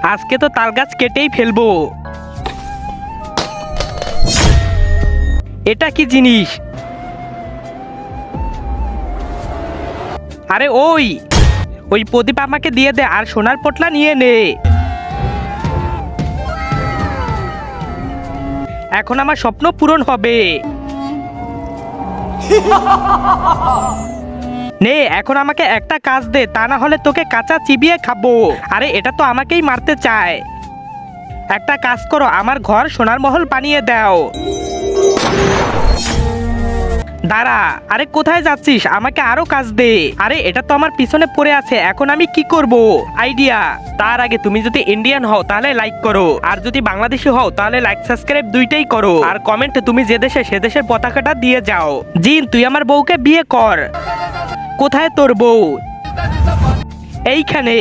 আজকে তো তাল গাছ কেটেই ফেলবো। এটা কি জিনিস? আরে ওই ওই প্রদীপ আমাকে দিয়ে দে আর সোনার পটলা নিয়ে নে। এখন আমার স্বপ্ন পূরণ হবে। নে এখন আমাকে একটা কাজ দে, তা না হলে তোকে কাঁচা চিবিয়ে খাবো। আরে এটা তো আমাকেই মারতে চায়। একটা কাজ করো, আমার ঘর সোনার মহল বানিয়ে দাও। দাঁড়া, আরে কোথায় যাচ্ছিস? আমাকে আরো কাজ দে। আরে এটা তো আমার পিছনে পড়ে আছে, এখন আমি কি করব? আইডিয়া। তার আগে তুমি যদি ইন্ডিয়ান হও তাহলে লাইক করো, আর যদি বাংলাদেশি হও তাহলে লাইক সাবস্ক্রাইব দুইটাই করো, আর কমেন্টে তুমি যে দেশে সে দেশের পতাকাটা দিয়ে যাও। জিন তুই আমার বউকে বিয়ে কর। কোথায় তোর বউ? এইখানে।